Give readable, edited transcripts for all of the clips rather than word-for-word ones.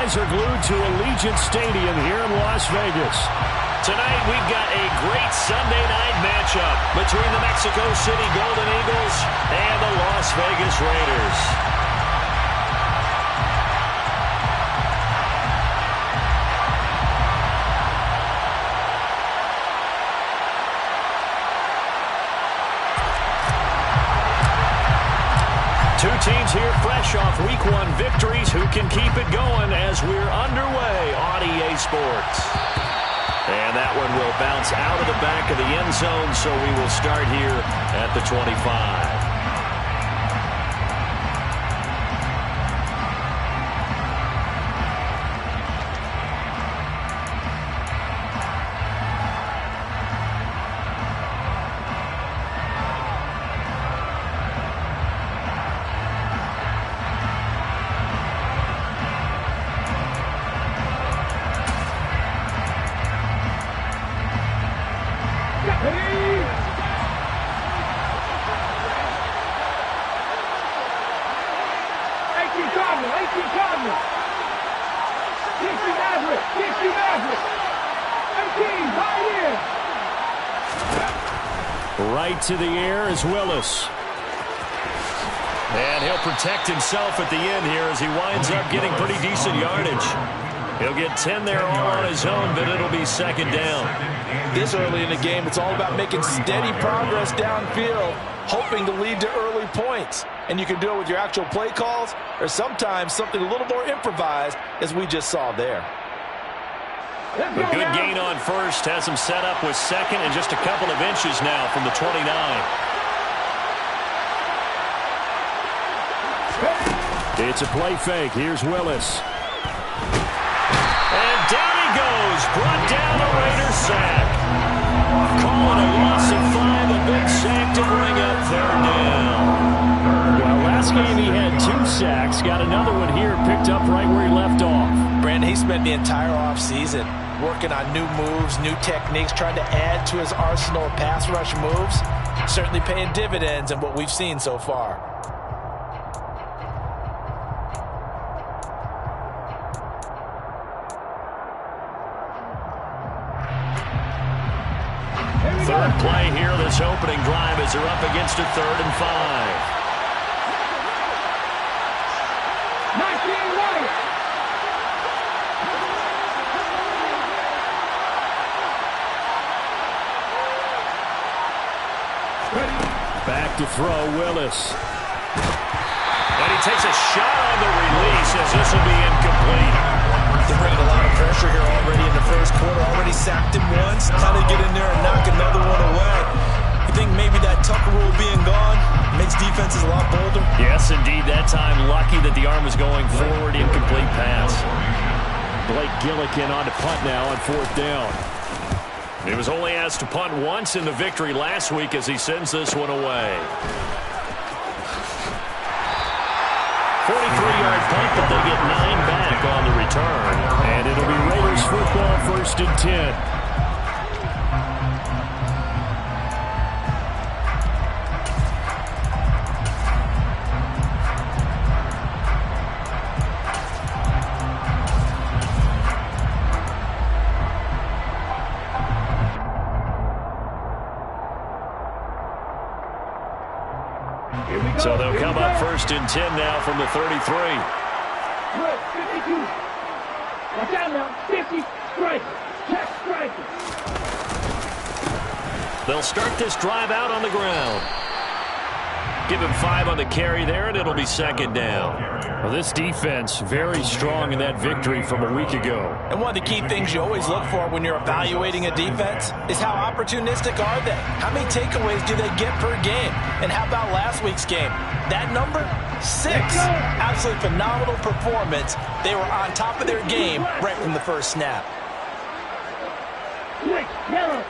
eyes are glued to Allegiant Stadium here in Las Vegas. Tonight, we've got a great Sunday night matchup between the Mexico City Golden Eagles and the Las Vegas Raiders. Two teams here fresh off Week 1 victories. Who can keep it going as we're underway on EA Sports? And that one will bounce out of the back of the end zone, so we will start here at the 25. Right to the air is Willis. And he'll protect himself at the end here as he winds up getting pretty decent yardage. He'll get 10 there all on his own, but it'll be second down. This early in the game, it's all about making steady progress downfield, hoping to lead to early points. And you can do it with your actual play calls or sometimes something a little more improvised, as we just saw there. A good gain on first has him set up with second and just a couple of inches now from the 29. It's a play fake. Here's Willis. And down he goes. Brought down a Raiders sack. Calling a loss of 5. A big sack to bring up third down. Well, last game he had 2 sacks. Got another one here picked up right where he left off. Brandon, he spent the entire offseason working on new moves, new techniques, trying to add to his arsenal of pass rush moves. Certainly paying dividends in what we've seen so far. Third play here, this opening drive as they're up against a 3rd and 5. Back to throw, Willis. And he takes a shot on the release as this will be incomplete. They're bringing a lot of pressure here already in the first quarter. Already sacked him once. How to get in there and knock another one away. You think maybe that Tucker rule being gone makes defenses a lot bolder? Yes, indeed. That time, lucky that the arm was going forward. Incomplete pass. Blake Gillikin on to punt now on 4th down. He was only asked to punt once in the victory last week as he sends this one away. 43-yard punt, but they get 9 back on the return. And it'll be Raiders football, 1st and 10. So they'll come up 1st and 10 now from the 33. 52. Watch out now. 50. Strike. Check strike. They'll start this drive out on the ground. Give him 5 on the carry there, and it'll be second down. Well, this defense very strong in that victory from a week ago. And one of the key things you always look for when you're evaluating a defense is how opportunistic are they? How many takeaways do they get per game? And how about last week's game? That number? 6. Absolutely phenomenal performance. They were on top of their game right from the first snap. Quick, yellow.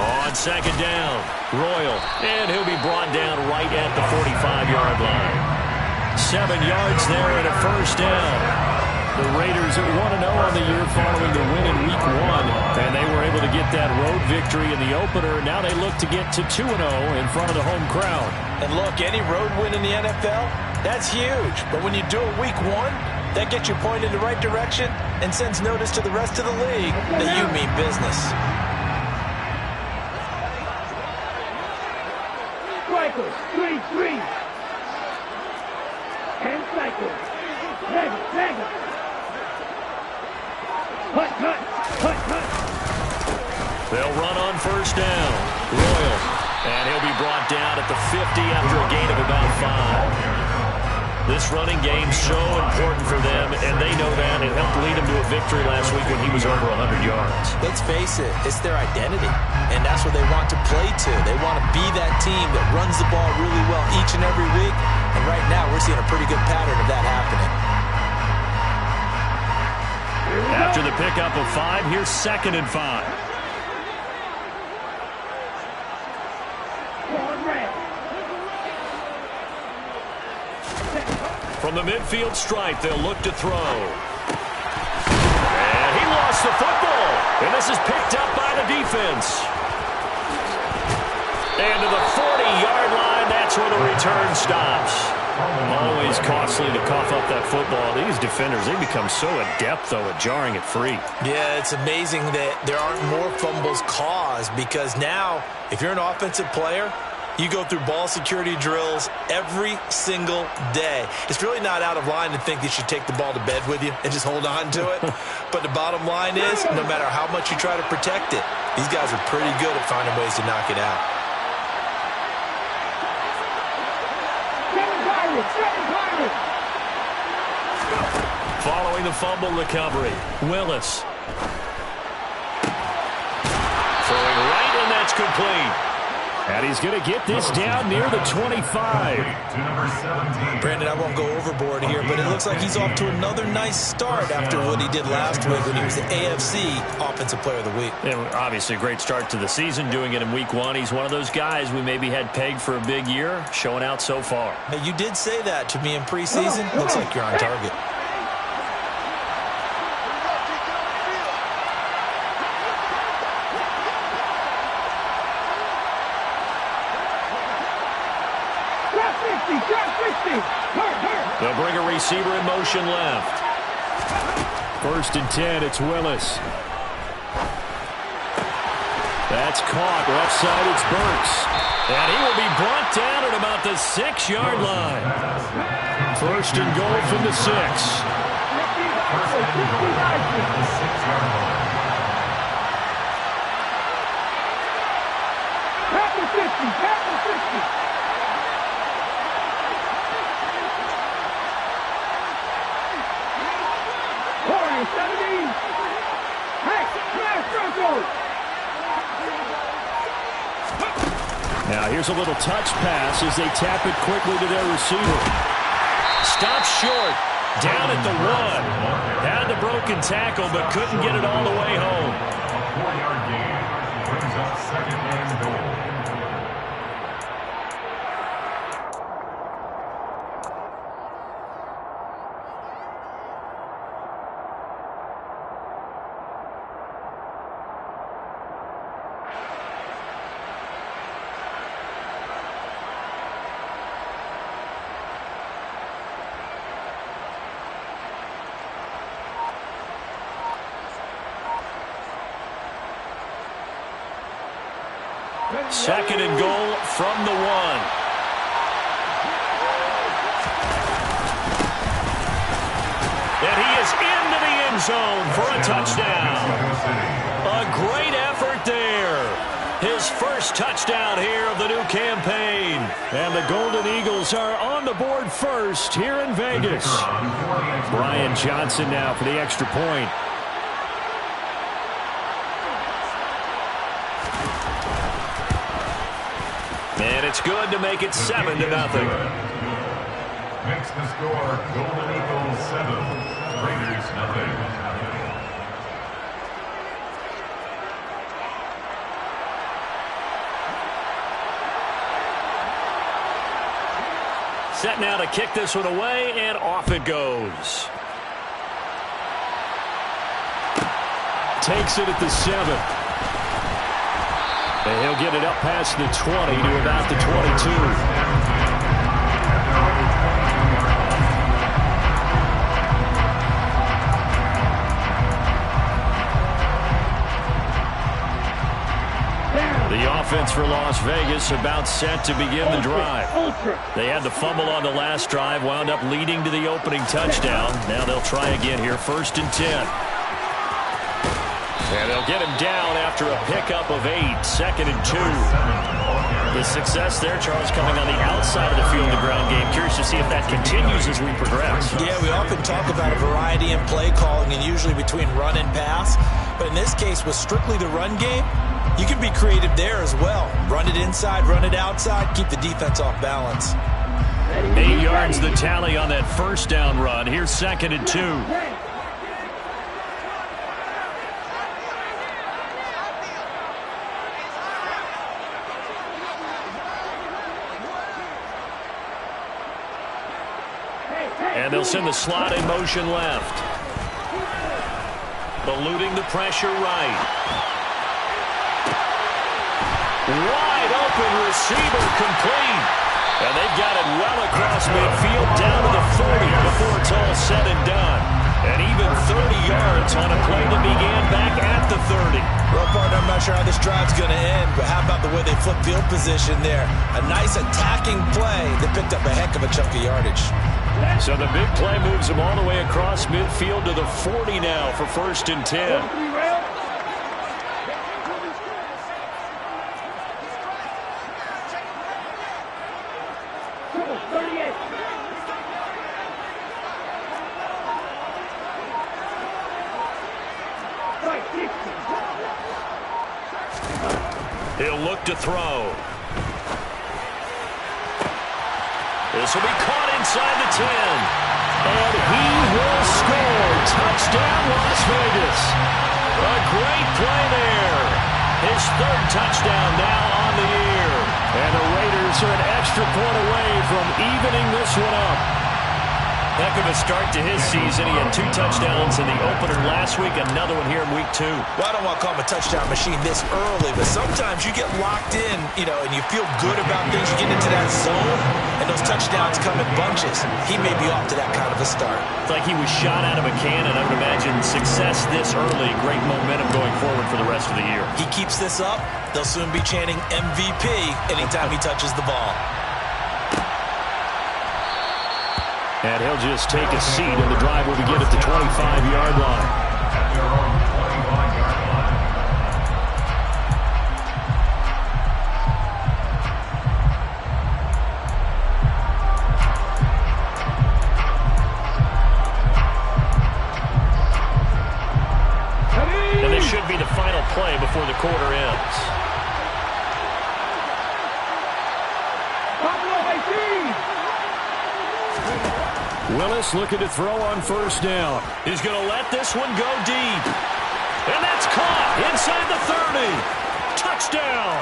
On second down, Royal, and he'll be brought down right at the 45-yard line. 7 yards there and a first down. The Raiders are 1-0 on the year following the win in Week 1, and they were able to get that road victory in the opener. Now they look to get to 2-0 in front of the home crowd. And look, any road win in the NFL, that's huge. But when you do it Week 1, that gets you pointed in the right direction and sends notice to the rest of the league that you mean business. Strikers, 3-3. 10 cycles. Mega. Hut. They'll run on first down. Royal. And he'll be brought down at the 50 after a gain of about 5. This running game's so important for them, and they know that. It helped lead him to a victory last week when he was over 100 yards. Let's face it, it's their identity, and that's what they want to play to. They want to be that team that runs the ball really well each and every week, and right now we're seeing a pretty good pattern of that happening. After the pickup of 5, here's 2nd and 5. From the midfield stripe, they'll look to throw. And he lost the football. And this is picked up by the defense. And to the 40-yard line, that's where the return stops. Always costly to cough up that football. These defenders, they become so adept, though, at jarring it free. Yeah, it's amazing that there aren't more fumbles caused, because now, if you're an offensive player, you go through ball security drills every single day. It's really not out of line to think that you should take the ball to bed with you and just hold on to it. But the bottom line is, no matter how much you try to protect it, these guys are pretty good at finding ways to knock it out. Following the fumble recovery, Willis. Throwing right, and that's complete. And he's going to get this down near the 25. Brandon, I won't go overboard here, but it looks like he's off to another nice start after what he did last week when he was the AFC Offensive Player of the Week. And obviously a great start to the season, doing it in Week 1. He's one of those guys we maybe had pegged for a big year, showing out so far. Now, you did say that to me in preseason. Looks like you're on target. They'll bring a receiver in motion left. 1st and 10, it's Willis. That's caught. Left side, it's Burks. And he will be brought down at about the 6-yard line. 1st and goal from the 6. Now here's a little touch pass as they tap it quickly to their receiver. Stopped short. Down at the 1. Had the broken tackle, but couldn't get it all the way home. A 4-yard gain brings up 2nd and goal. Second and goal from the 1. And he is into the end zone for a touchdown. A great effort there. His first touchdown here of the new campaign. And the Golden Eagles are on the board first here in Vegas. Brian Johnson now for the extra point. And it's good to make it 7-0. Makes the score Golden Eagles 7, Raiders 0. Set now to kick this one away, and off it goes. Takes it at the 7. And he'll get it up past the 20 to about the 22. The offense for Las Vegas about set to begin the drive. They had the fumble on the last drive, wound up leading to the opening touchdown. Now they'll try again here, 1st and 10. And they'll get him down after a pickup of 8, 2nd and 2. The success there, Charles, coming on the outside of the field in the ground game. Curious to see if that continues as we progress. Yeah, we often talk about a variety in play calling and usually between run and pass. But in this case, with strictly the run game, you can be creative there as well. Run it inside, run it outside, keep the defense off balance. 8 yards the tally on that 1st down run. Here's 2nd and 2. And they'll send the slot in motion left. Eluding the pressure right. Wide open receiver complete. And they've got it well across midfield down to the 40 before it's all said and done. And even 30 yards on a play that began back at the 30. Well, partner, I'm not sure how this drive's going to end, but how about the way they flip field position there? A nice attacking play that picked up a heck of a chunk of yardage. So the big play moves them all the way across midfield to the 40 now for 1st and 10. He'll look to throw. This will be caught inside the 10. And he will score. Touchdown, Las Vegas. A great play there. His 3rd touchdown now on the year. And the Raiders are an extra point away from evening this one up. Heck of a start to his season. He had 2 touchdowns in the opener last week, another one here in week 2. Well, I don't want to call him a touchdown machine this early, but sometimes you get locked in, and you feel good about things. You get into that zone, and those touchdowns come in bunches. He may be off to that kind of a start. It's like he was shot out of a cannon. I would imagine success this early, great momentum going forward for the rest of the year. He keeps this up, they'll soon be chanting MVP anytime he touches the ball. And he'll just take a seat, and the drive will begin at the 25-yard line. At their own 25-yard line. And this should be the final play before the quarter ends. Willis looking to throw on 1st down. He's going to let this one go deep. And that's caught inside the 30. Touchdown.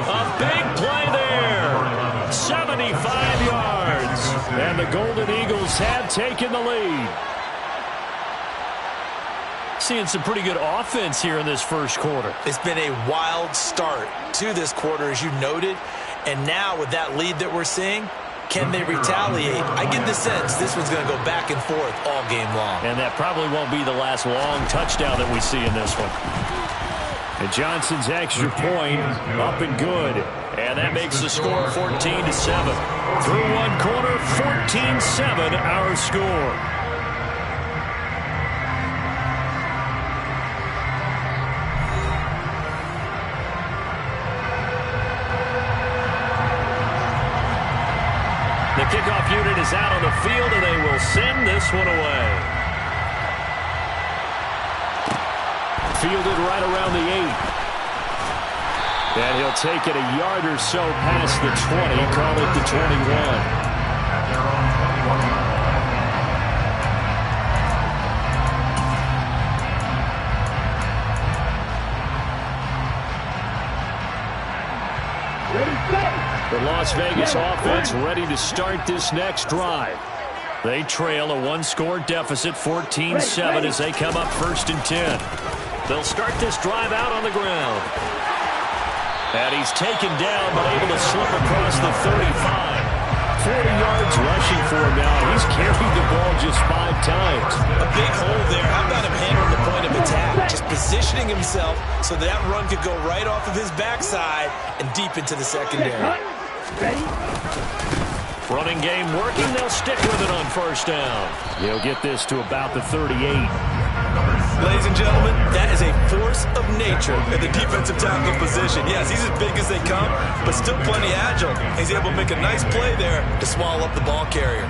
A big play there. 75 yards. And the Golden Eagles have taken the lead. Seeing some pretty good offense here in this 1st quarter. It's been a wild start to this quarter, as you noted. And now with that lead that we're seeing, can they retaliate? I get the sense this one's going to go back and forth all game long. And that probably won't be the last long touchdown that we see in this one. And Johnson's extra point up and good. And that makes the score 14-7. Through one quarter, 14-7 our score. The kickoff unit is out on the field, and they will send this one away. Fielded right around the 8. And he'll take it a yard or so past the 20, call it the 21. At their own 21-yard line. The Las Vegas offense ready to start this next drive. They trail a one-score deficit, 14-7, as they come up 1st and 10. They'll start this drive out on the ground. And he's taken down, but able to slip across the 35. 40 yards rushing for him now. He's carried the ball just 5 times. A big hole there. How about him handling the point of attack? Just positioning himself so that run could go right off of his backside and deep into the secondary. Running game working. They'll stick with it on 1st down. He'll get this to about the 38. Ladies and gentlemen, that is a force of nature in the defensive tackle position. Yes, he's as big as they come, but still plenty agile. He's able to make a nice play there to swallow up the ball carrier.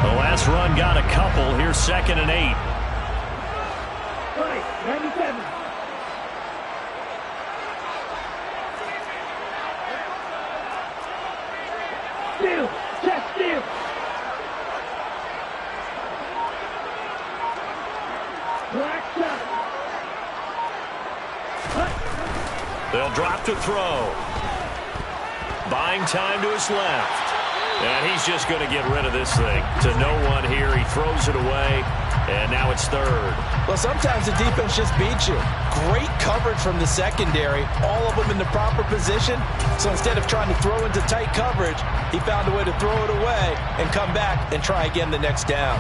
The last run got a couple. Here's 2nd and 8. 97. Steal. Check steal. Black shot. They'll drop to throw. Buying time to his left. And he's just going to get rid of this thing. To no one here. He throws it away. And now it's 3rd. Well, sometimes the defense just beats you. Great coverage from the secondary. All of them in the proper position. So instead of trying to throw into tight coverage, he found a way to throw it away and come back and try again the next down.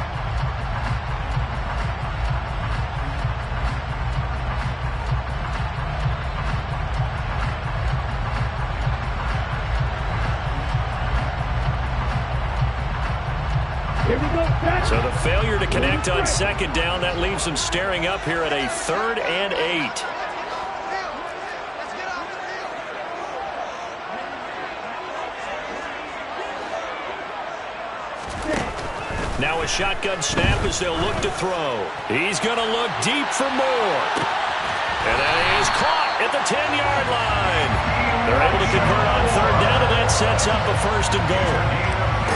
So the failure to connect on 2nd down, that leaves them staring up here at a 3rd and 8. Now a shotgun snap as they'll look to throw. He's going to look deep for more. And that is caught at the 10-yard line. They're able to convert on 3rd down, and that sets up a 1st and goal.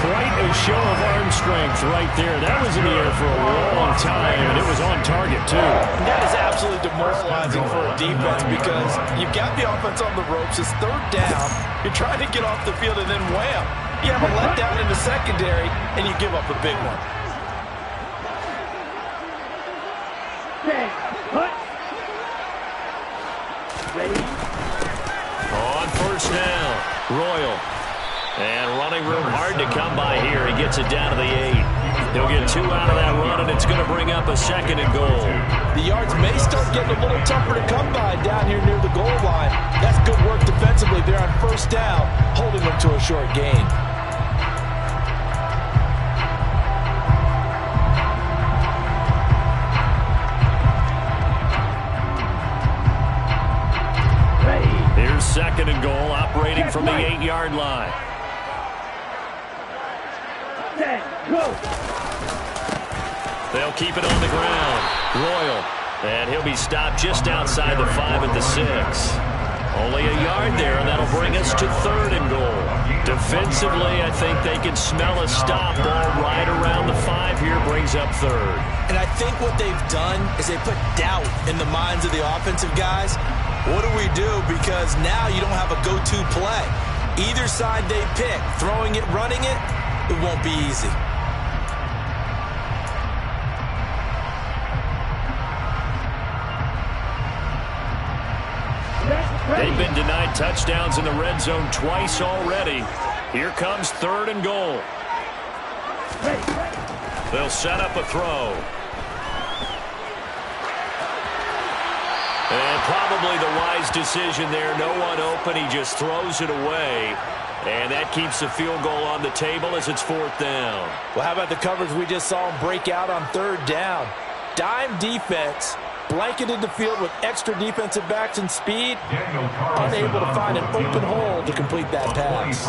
Quite a show of arm strength right there. That was in the air for a long time, and it was on target, too. That is absolutely demoralizing for a defense because you've got the offense on the ropes. It's 3rd down. You're trying to get off the field, and then wham. You have a letdown in the secondary, and you give up a big one. Ready? On 1st down, Royal. And running room hard to come by here. He gets it down to the 8. He'll get 2 out of that run, and it's going to bring up a 2nd and goal. The yards may start getting a little tougher to come by down here near the goal line. That's good work defensively there on 1st down, holding them to a short gain. Here's 2nd and goal, operating from the 8-yard line. They'll keep it on the ground. Royal. And he'll be stopped just outside the 5 at the 6. Only a yard there, and that'll bring us to 3rd and goal. Defensively, I think they can smell a stop. Ball right around the 5 here, brings up 3rd. And I think what they've done is they put doubt in the minds of the offensive guys. What do we do? Because now you don't have a go-to play. Either side they pick, throwing it, running it, it won't be easy. They've been denied touchdowns in the red zone twice already. Here comes 3rd and goal. They'll set up a throw. And probably the wise decision there. No one open. He just throws it away. And that keeps the field goal on the table as it's 4th down. Well, how about the coverage we just saw him break out on 3rd down? Dime defense, blanketed the field with extra defensive backs and speed, unable to find an open hole to complete that pass.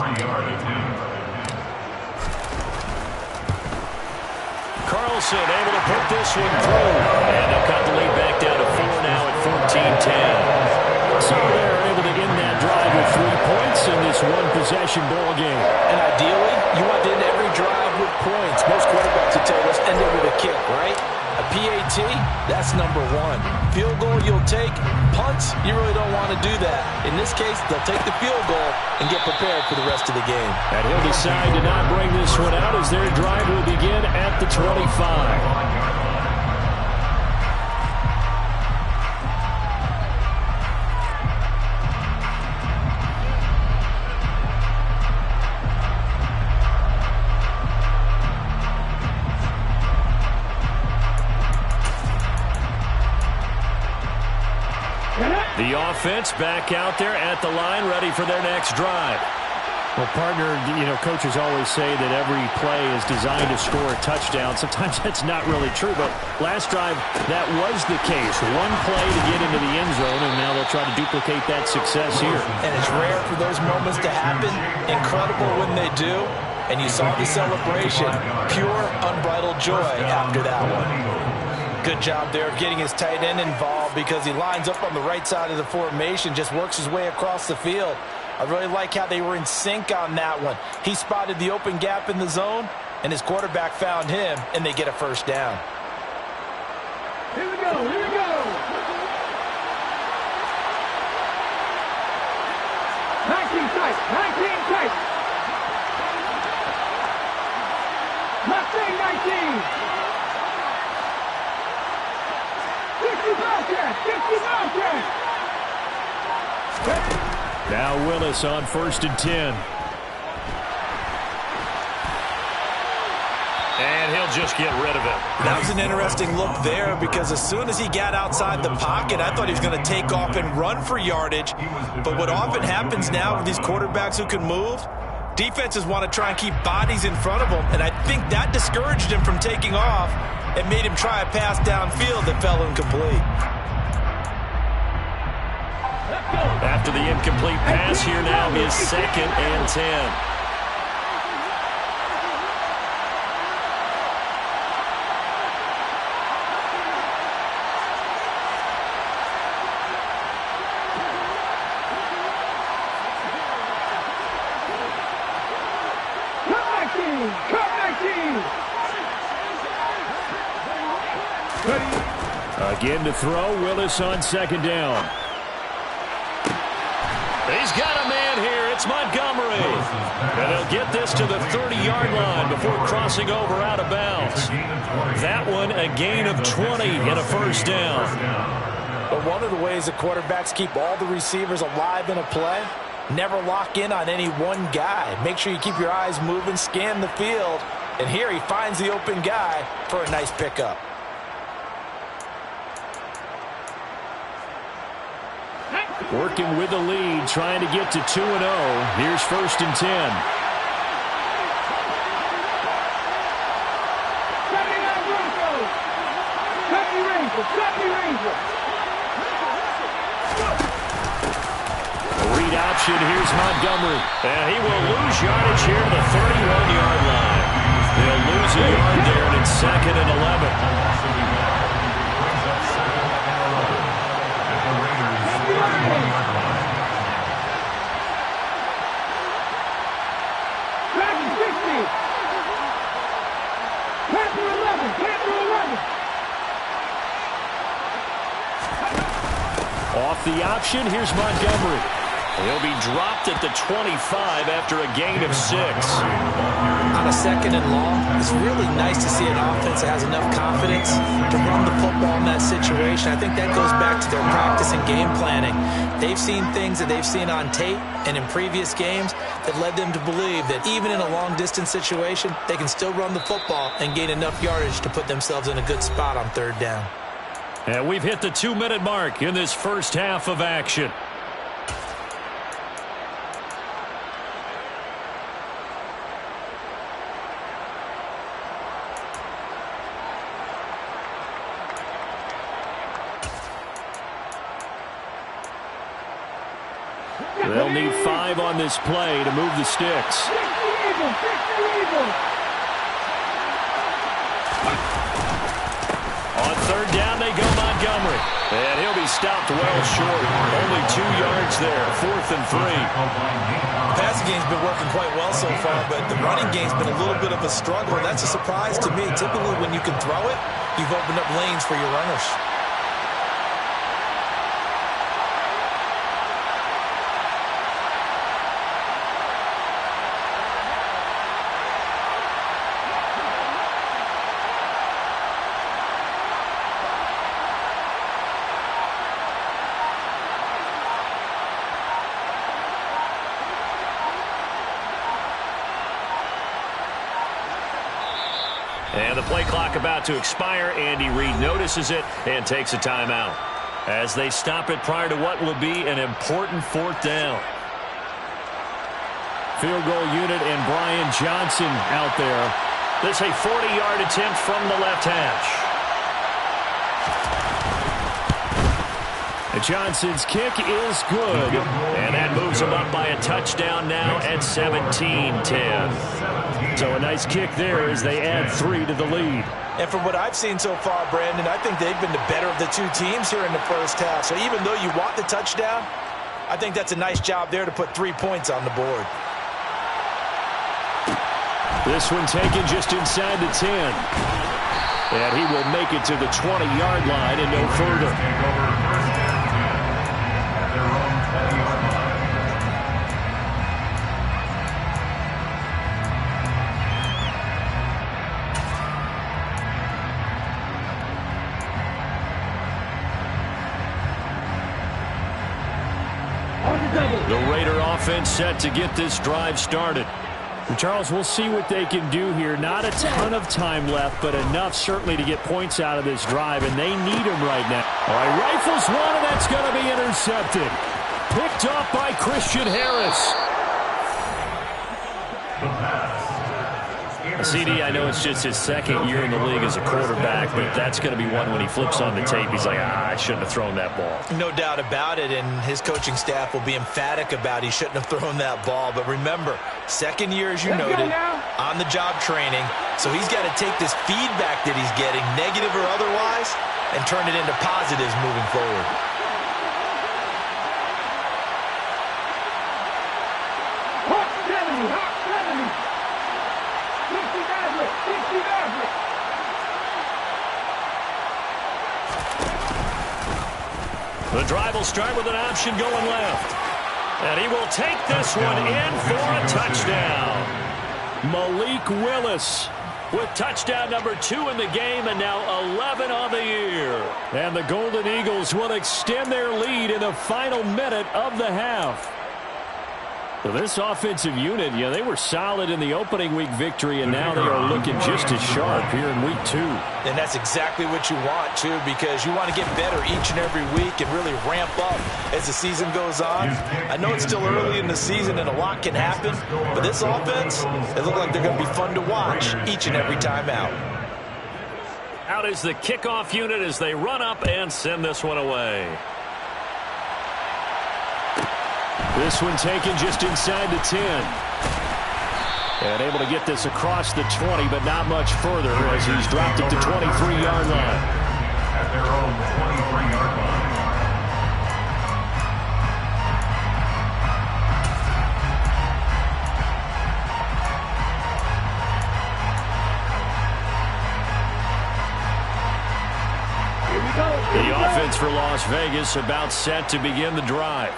Carlson able to put this one through. And they'll cut the lead back down to 4 now at 14-10. So they're able to end that drive with 3 points in this one-possession ball game. And ideally, you want to end every drive with points. Most quarterbacks would tell you, let's end it with a kick, right? A PAT, that's number one. Field goal you'll take. Punts, you really don't want to do that. In this case, they'll take the field goal and get prepared for the rest of the game. And he'll decide to not bring this one out as their drive will begin at the 25. The offense back out there at the line, ready for their next drive. Well, partner, coaches always say that every play is designed to score a touchdown. Sometimes that's not really true, but last drive, that was the case. One play to get into the end zone, and now they'll try to duplicate that success here. And it's rare for those moments to happen. Incredible when they do. And you saw the celebration. Pure, unbridled joy after that one. Good job there of getting his tight end involved because he lines up on the right side of the formation, just works his way across the field. I really like how they were in sync on that one. He spotted the open gap in the zone, and his quarterback found him, and they get a first down. Here we go, here we go. Nineteen tight. Mustang 19. 60 Bobcats. Now Willis on 1st and 10. And he'll just get rid of it. That was an interesting look there because as soon as he got outside the pocket, I thought he was going to take off and run for yardage. But what often happens now with these quarterbacks who can move, defenses want to try and keep bodies in front of them. And I think that discouraged him from taking off and made him try a pass downfield that fell incomplete. After the incomplete pass, here now is 2nd and 10. Again to throw, Willis on 2nd down. He's got a man here. It's Montgomery. And they'll get this to the 30-yard line before crossing over out of bounds. That one, a gain of 20 and a first down. But one of the ways the quarterbacks keep all the receivers alive in a play, never lock in on any one guy. Make sure you keep your eyes moving, scan the field. And here he finds the open guy for a nice pickup. Working with the lead, trying to get to 2-0. Here's 1st and 10. 79 Broncos. 70 Rangers. Read option, here's Montgomery. And he will lose yardage here to the 31-yard line. They'll lose a yard there, and it's 2nd and 11. Off the option, here's Montgomery. He'll be dropped at the 25 after a gain of 6. On a 2nd and long, it's really nice to see an offense that has enough confidence to run the football in that situation. I think that goes back to their practice and game planning. They've seen things that they've seen on tape and in previous games that led them to believe that even in a long-distance situation, they can still run the football and gain enough yardage to put themselves in a good spot on 3rd down. And we've hit the 2-minute mark in this first half of action. They'll need 5 on this play to move the sticks. On 3rd down, they go Montgomery. And he'll be stopped well short. Only 2 yards there, 4th and 3. The passing game's been working quite well so far, but the running game's been a little bit of a struggle. That's a surprise to me. Typically, when you can throw it, you've opened up lanes for your runners. And the play clock about to expire. Andy Reid notices it and takes a timeout as they stop it prior to what will be an important 4th down. Field goal unit and Brian Johnson out there. This a 40-yard attempt from the left hash. Johnson's kick is good. And that moves him up by a touchdown now at 17-10. So a nice kick there as they add 3 to the lead. And from what I've seen so far, Brandon, I think they've been the better of the 2 teams here in the first half. So even though you want the touchdown, I think that's a nice job there to put 3 points on the board. This one taken just inside the 10. And he will make it to the 20-yard line and no further. The Raider offense set to get this drive started. Charles, we'll see what they can do here. Not a ton of time left, but enough certainly to get points out of this drive, and they need them right now. All right, rifles one, and that's going to be intercepted. Picked off by Christian Harris. CD, I know it's just his 2nd year in the league as a quarterback, but that's going to be one when he flips on the tape. He's like, I shouldn't have thrown that ball. No doubt about it, and his coaching staff will be emphatic about he shouldn't have thrown that ball. But remember, 2nd year, as you noted, on-the-job training. So he's got to take this feedback that he's getting, negative or otherwise, and turn it into positives moving forward. The drive will start with an option going left. And he will take this one in for a touchdown. Malik Willis with touchdown number 2 in the game and now 11 on the year. And the Golden Eagles will extend their lead in the final minute of the half. So this offensive unit, they were solid in the opening week victory, and now they are looking just as sharp here in week 2. And that's exactly what you want, too, because you want to get better each and every week and really ramp up as the season goes on. I know it's still early in the season and a lot can happen, but this offense, they look like they're going to be fun to watch each and every time out. Out is the kickoff unit as they run up and send this one away. This one taken just inside the 10. And able to get this across the 20, but not much further as he's dropped it to 23-yard line. At their own 23-yard line. The offense for Las Vegas about set to begin the drive.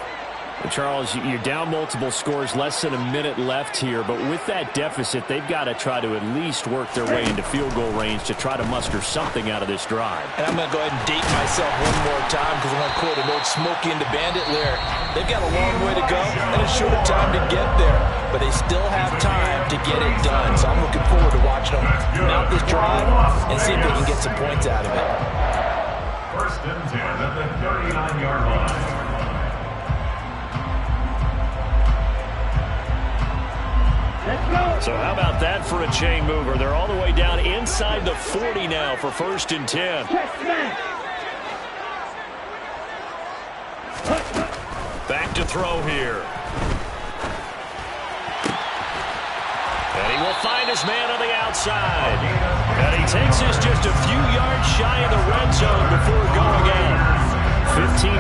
Charles, you're down multiple scores, less than a minute left here, but with that deficit, they've got to try to at least work their way into field goal range to try to muster something out of this drive. And I'm going to go ahead and date myself one more time because I'm going to quote an old Smokey and the Bandit lyric. They've got a long way to go and a shorter time to get there, but they still have time to get it done. So I'm looking forward to watching them mount this drive and see if they can get some points out of it. First and 10 at the 39-yard line. So how about that for a chain mover? They're all the way down inside the 40 now for 1st and 10. Back to throw here. And he will find his man on the outside. And he takes this just a few yards shy of the red zone before going out. 15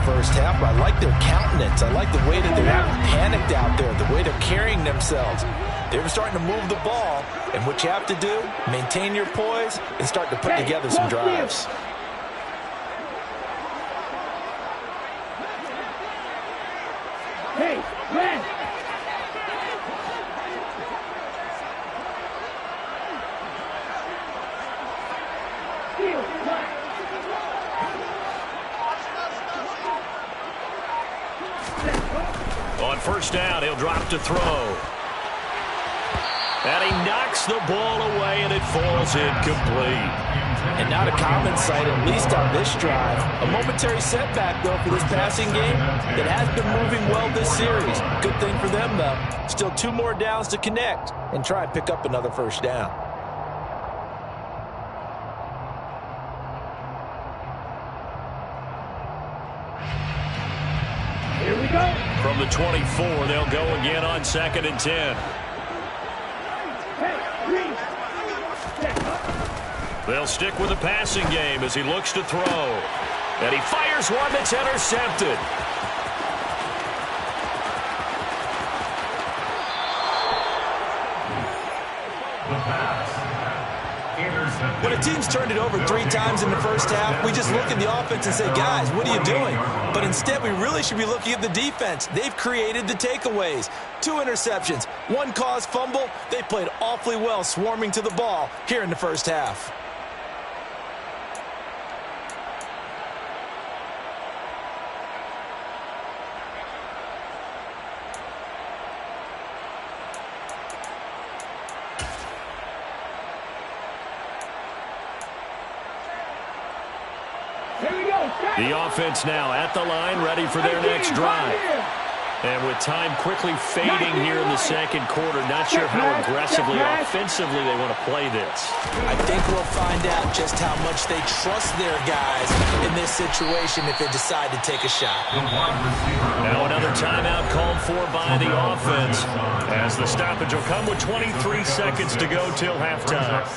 first half, but I like their countenance. I like the way that they're not panicked out there, the way they're carrying themselves. They're starting to move the ball, and what you have to do, maintain your poise and start to put together some drives. Hey, man! On first down, he'll drop to throw. And he knocks the ball away, and it falls incomplete. And not a common sight, at least on this drive. A momentary setback, though, for this passing game that has been moving well this series. Good thing for them, though. Still 2 more downs to connect and try and pick up another first down. Here we go. From the 24, they'll go again on 2nd and 10. They'll stick with the passing game as he looks to throw. And he fires one that's intercepted. The pass. Intercepted. When a team's turned it over 3 times in the first half, we just look at the offense and say, guys, what are you doing? But instead, we really should be looking at the defense. They've created the takeaways. 2 interceptions, 1 caused fumble. They played awfully well swarming to the ball here in the first half. The offense now at the line, ready for their next drive. And with time quickly fading here in the second quarter, not sure how aggressively, offensively they want to play this. I think we'll find out just how much they trust their guys in this situation if they decide to take a shot. Now another timeout called for by the offense, as the stoppage will come with 23 seconds to go till halftime.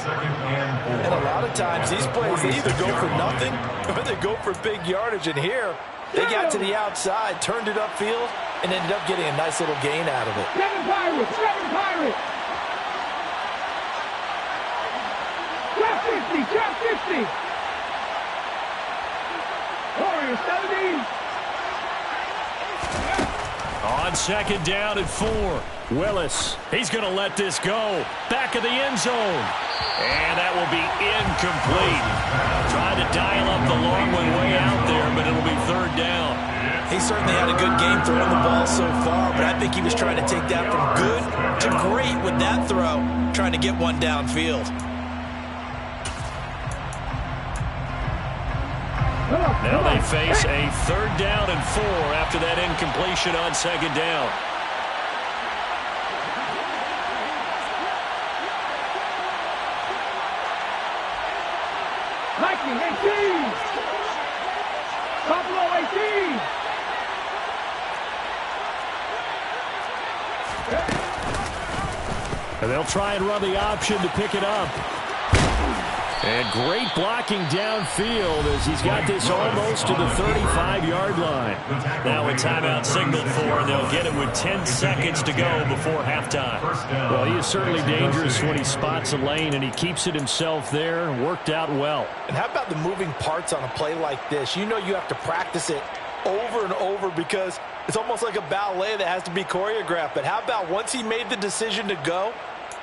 And a lot of times these plays, they either go for nothing or they go for big yardage. And here, they got to the outside, turned it upfield, and ended up getting a nice little gain out of it. 7 Pirates! 7 Pirates! Drop 50! Drop 50! Warriors 70! On 2nd down and 4. Willis, he's going to let this go. Back of the end zone. And that will be incomplete. Trying to dial up the long one way out there, but it'll be 3rd down. He certainly had a good game throwing the ball so far, but I think he was trying to take that from good to great with that throw, trying to get one downfield. Now they face a 3rd down and 4 after that incompletion on 2nd down. Lightning 18! Buffalo 18! And they'll try and run the option to pick it up. And great blocking downfield as he's got this almost to the 35-yard line. Now a timeout signaled for, and they'll get him with 10 seconds to go before halftime. Well, he is certainly dangerous when he spots a lane, and he keeps it himself there. Worked out well. And how about the moving parts on a play like this? You know you have to practice it over and over because it's almost like a ballet that has to be choreographed. But how about once he made the decision to go,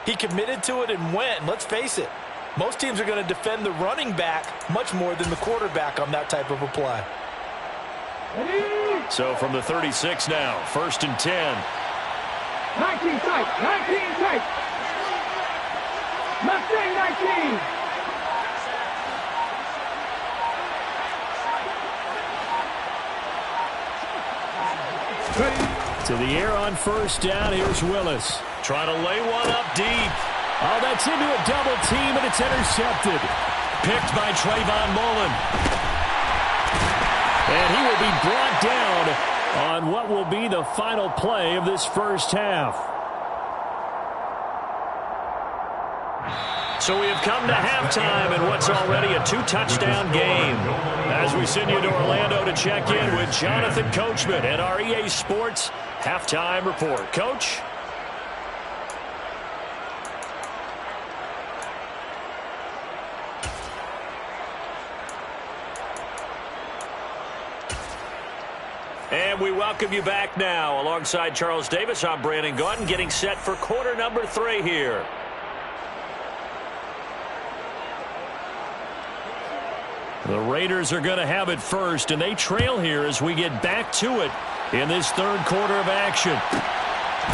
he committed to it and went. And let's face it, most teams are going to defend the running back much more than the quarterback on that type of a play. So from the 36 now, 1st and 10. 19 tight, 19 tight. Mustang 19. To the air on 1st down. Here's Willis. Trying to lay one up deep. Oh, that's into a double team, and it's intercepted. Picked by Trayvon Mullen. And he will be brought down on what will be the final play of this first half. So we have come to halftime in what's already a two-touchdown game. As we send you to Orlando to check in with Jonathan Coachman at our EA Sports Halftime Report. Coach? And we welcome you back now. Alongside Charles Davis, I'm Brandon Gaudin, getting set for quarter number 3 here. The Raiders are going to have it first, and they trail here as we get back to it in this third quarter of action.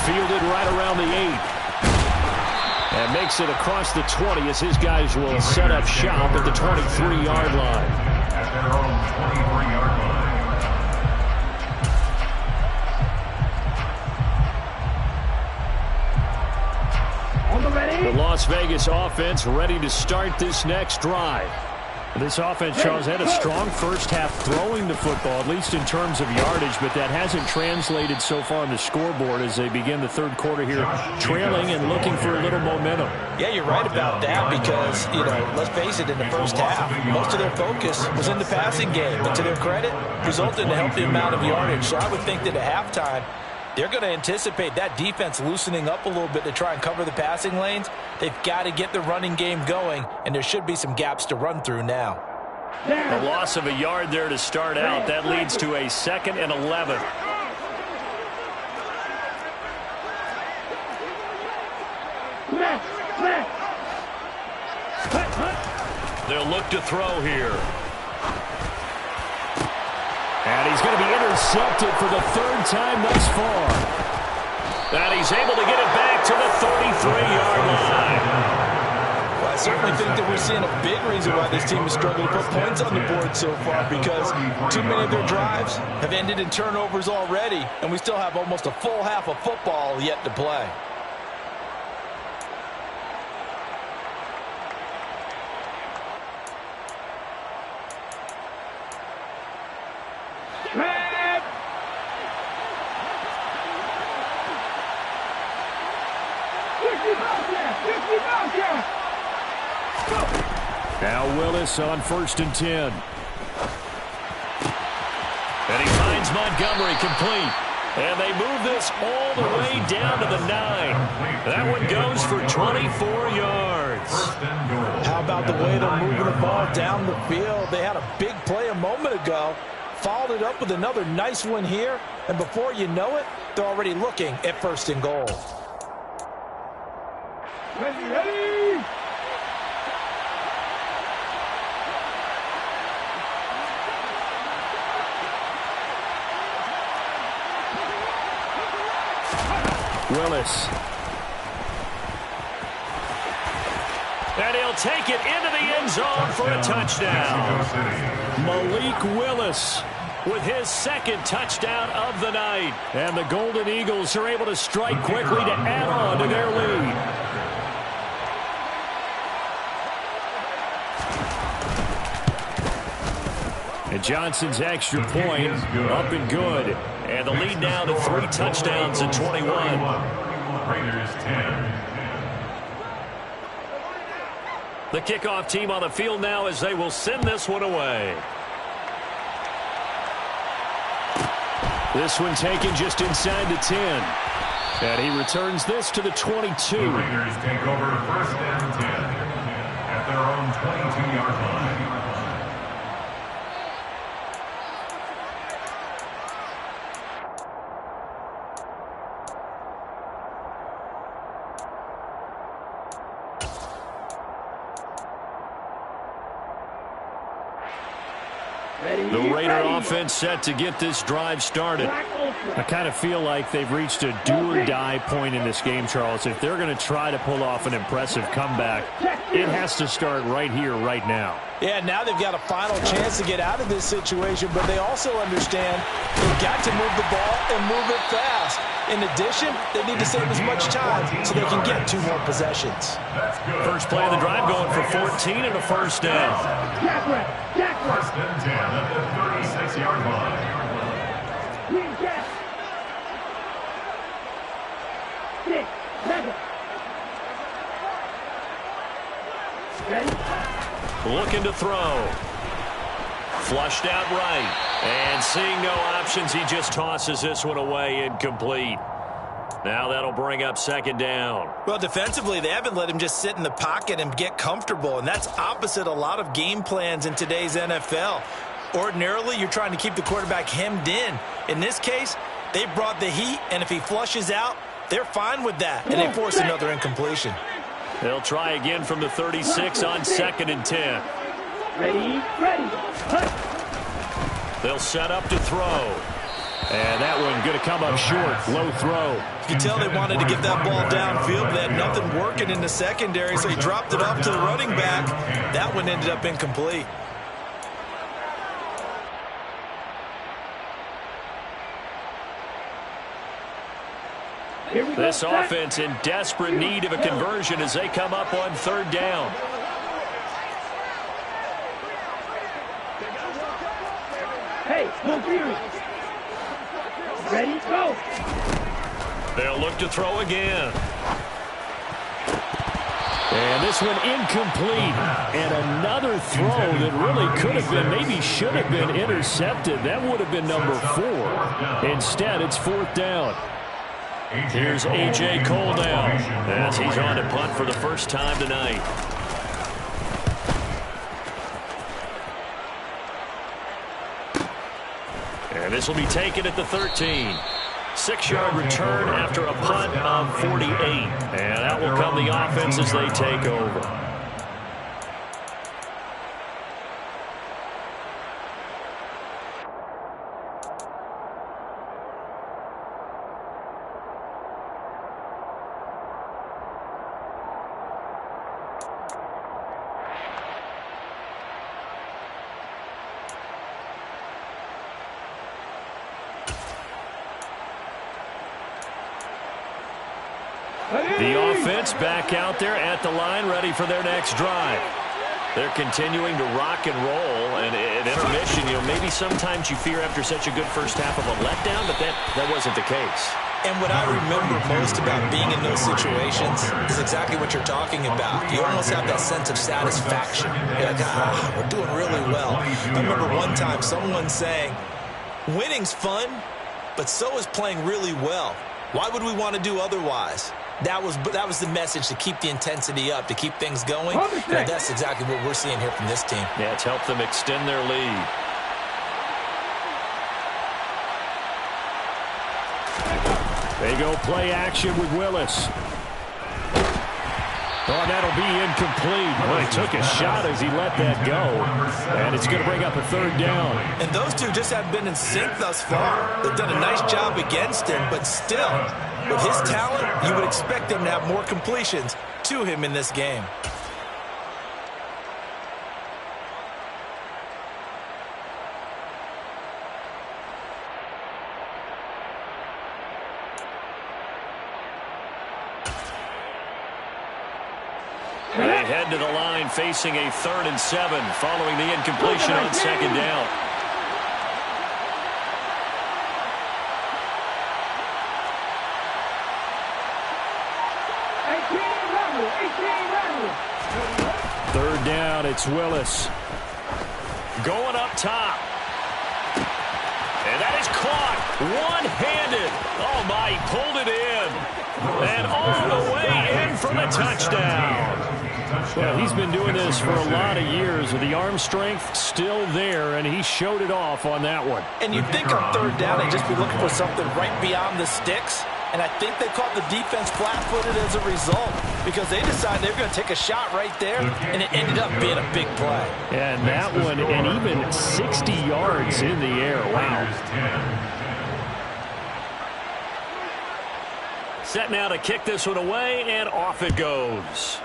Fielded right around the 8. And makes it across the 20 as his guys will set up shop at the 23-yard line. At their own 23-yard line. The Las Vegas offense ready to start this next drive. This offense, Charles, had a strong first half throwing the football, at least in terms of yardage, but that hasn't translated so far on the scoreboard as they begin the third quarter here, trailing and looking for a little momentum. Yeah, you're right about that because, let's face it, in the first half, most of their focus was in the passing game. And to their credit, resulted in a healthy amount of yardage. So I would think that at halftime, they're going to anticipate that defense loosening up a little bit to try and cover the passing lanes. They've got to get the running game going, and there should be some gaps to run through now. A loss of a yard there to start out. That leads to a 2nd and 11. They'll look to throw here. And he's going to be intercepted for the 3rd time thus far. And he's able to get it back to the 33-yard line. Well, I certainly think that we're seeing a big reason why this team is struggling to put points on the board so far, because too many of their drives have ended in turnovers already, and we still have almost a full half of football yet to play. Now Willis on 1st and 10. And he finds Montgomery complete. And they move this all the way down to the 9. That one goes for 24 yards. How about the way they're moving the ball down the field? They had a big play a moment ago, followed it up with another nice one here, and before you know it, they're already looking at 1st and goal. Ready! Willis. And he'll take it into the end zone for a touchdown. Malik Willis with his 2nd touchdown of the night. And the Golden Eagles are able to strike quickly to add on to their lead. And Johnson's extra point up and good. And the lead now to 3 touchdowns at 21. Raiders 10. The kickoff team on the field now as they will send this one away. This one taken just inside the 10. And he returns this to the 22. The Raiders take over 1st and 10 at their own 22-yard line. The Raider offense set to get this drive started. I kind of feel like they've reached a do-or-die point in this game, Charles. If they're going to try to pull off an impressive comeback, it has to start right here, right now. Yeah, now they've got a final chance to get out of this situation, but they also understand they've got to move the ball and move it fast. In addition, they need to save as much time so they can get 2 more possessions. First play of the drive going for 14 and a 1st down. 1st and 10 at the 36-yard line. Looking to throw. Flushed out right. And seeing no options, he just tosses this one away, incomplete. Now that'll bring up second down. Well, defensively, they haven't let him just sit in the pocket and get comfortable, and that's opposite a lot of game plans in today's NFL. Ordinarily, you're trying to keep the quarterback hemmed in. In this case, they brought the heat, and if he flushes out, they're fine with that, and they force another incompletion. They'll try again from the 36 on 2nd and 10. Ready. They'll set up to throw. And that one going to come up short. Low throw. You can tell they wanted to get that ball downfield. They had nothing working in the secondary, so he dropped it off to the running back. That one ended up incomplete. This offense in desperate need of a conversion as they come up on 3rd down. Hey, no fear. Ready, go. They'll look to throw again. And this one incomplete. And another throw that really could have been, maybe should have been intercepted. That would have been number 4. Instead, it's 4th down. Here's A.J. Cole now as he's on to punt for the first time tonight. And this will be taken at the 13. 6-yard return after a punt of 48. And that will come the offense as they take over. The offense back out there at the line, ready for their next drive. They're continuing to rock and roll, and at intermission, maybe sometimes you fear after such a good first half of a letdown, but that wasn't the case. And what I remember most about being in those situations is exactly what you're talking about. You almost have that sense of satisfaction. You're like, we're doing really well. I remember one time someone saying, winning's fun, but so is playing really well. Why would we want to do otherwise? That was the message, to keep the intensity up, to keep things going. And that's exactly what we're seeing here from this team. Yeah, it's helped them extend their lead. They go play action with Willis. Oh, that'll be incomplete. Well, he took a shot as he let that go. And it's going to bring up a 3rd down. And those two just have been in sync thus far. They've done a nice job against him, but still, with his talent, you would expect them to have more completions to him in this game. They head to the line facing a 3rd and 7 following the incompletion on 2nd down. Third down, it's Willis. Going up top. And that is caught one-handed. Oh, my, he pulled it in. And all the way in for the touchdown. Well, he's been doing this for a lot of years with the arm strength still there, and he showed it off on that one. And you'd think on 3rd down they'd just be looking for something right beyond the sticks. And I think they caught the defense flat-footed as a result, because they decided they were going to take a shot right there, and it ended up being a big play. And that one, and even 60 yards in the air. Wow. Set now to kick this one away, and off it goes.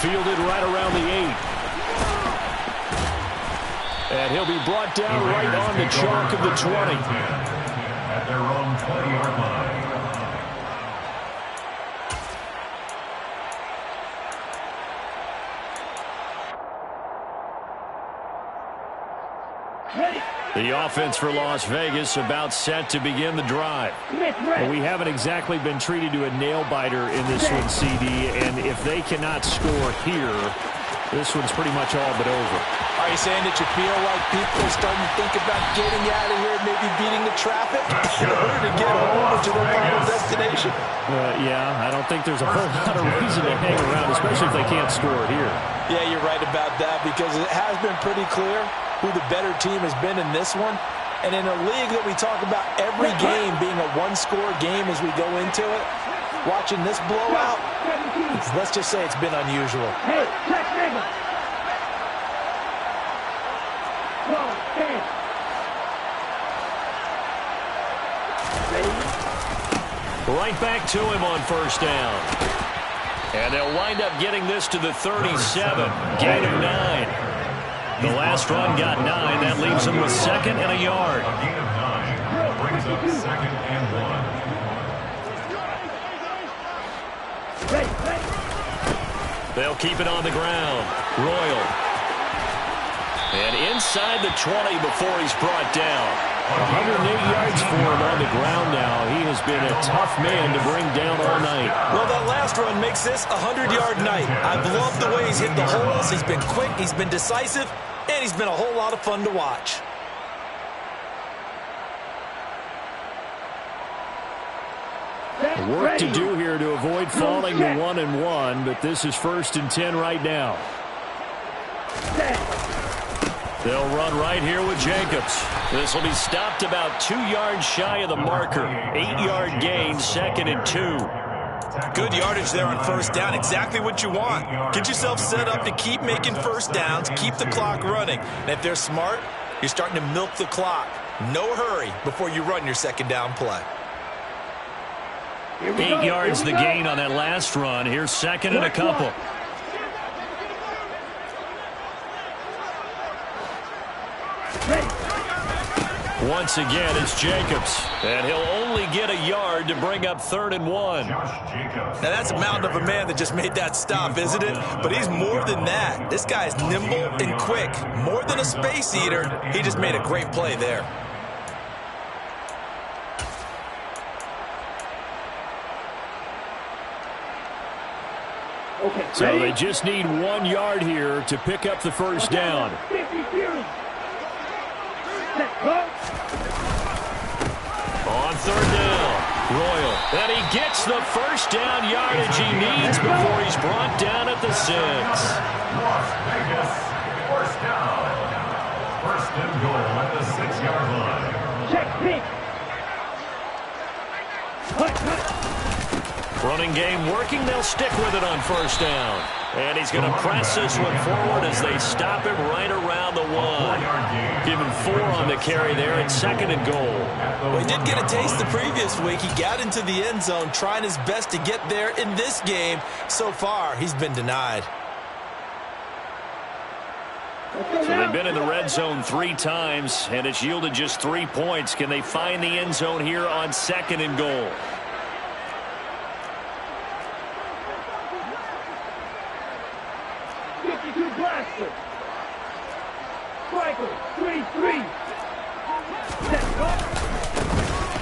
Fielded right around the 8. And he'll be brought down right on the chalk of the 20. At their own 20-yard line. The offense for Las Vegas about set to begin the drive. Well, we haven't exactly been treated to a nail-biter in this one, CD, and if they cannot score here, this one's pretty much all but over. Are you saying that you feel like people are starting to think about getting out of here, maybe beating the traffic in order to get home to their final destination? Yeah, I don't think there's a whole lot of reason to hang around, especially if they can't score here. Yeah, you're right about that, because it has been pretty clear who the better team has been in this one. And in a league that we talk about every game being a one-score game as we go into it, watching this blowout, let's just say it's been unusual. Hey, check nigga. Right back to him on first down. And they'll wind up getting this to the 37. Gain of 9. The last run got 9. That leaves them with 2nd and a yard. A gain of 9 brings up 2nd and 1. They'll keep it on the ground. Royal. And inside the 20 before he's brought down. 108 yards for him on the ground now. He has been a tough man to bring down all night. Well, that last run makes this a 100-yard night. I've loved the way he's hit the holes. He's been quick, he's been decisive, and he's been a whole lot of fun to watch. Work to do here to avoid falling to 1-1, but this is 1st and 10 right now. They'll run right here with Jacobs. This will be stopped about 2 yards shy of the marker. 8-yard gain, 2nd and 2. Good yardage there on first down. Exactly what you want. Get yourself set up to keep making first downs, keep the clock running. And if they're smart, you're starting to milk the clock. No hurry before you run your second down play. 8 yards the gain on that last run. Here's 2nd and a couple. Once again, it's Jacobs. And he'll only get a yard to bring up 3rd and 1. Now, that's a mountain of a man that just made that stop, isn't it? But he's more than that. This guy's nimble and quick. More than a space eater. He just made a great play there. So they just need 1 yard here to pick up the first down. On 3rd down, Royal. And he gets the first down yardage he needs before he's brought down at the 6. Las Vegas, 1st down. 1st and goal at the 6-yard line. Check pick. Running game working. They'll stick with it on first down. And he's going to press this one forward as they stop him right around the 1. Give him 4 on the carry there at 2nd and goal. Well, he did get a taste the previous week. He got into the end zone trying his best to get there in this game. So far, he's been denied. So they've been in the red zone 3 times, and it's yielded just 3 points. Can they find the end zone here on 2nd and goal?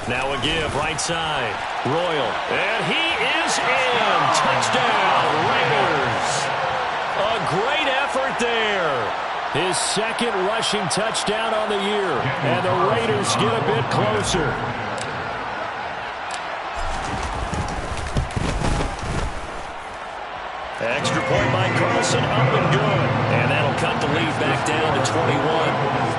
Now a give, right side. Royal. And he is in. Touchdown, Raiders. A great effort there. His 2nd rushing touchdown on the year. And the Raiders get a bit closer. Extra point by Carlson, up and good. And that'll cut the lead back down to 21.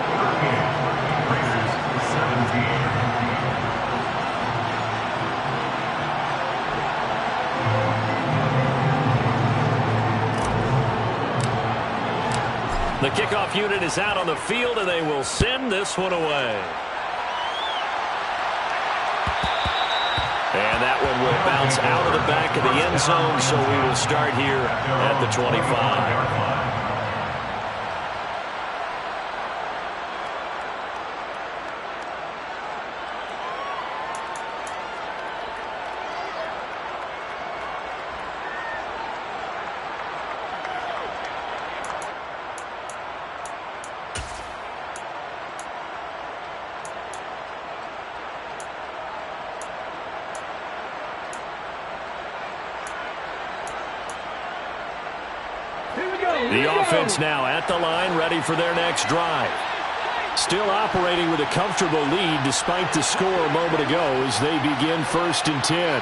The kickoff unit is out on the field, and they will send this one away. And that one will bounce out of the back of the end zone, so we will start here at the 25. The offense now at the line, ready for their next drive. Still operating with a comfortable lead despite the score a moment ago as they begin 1st and 10.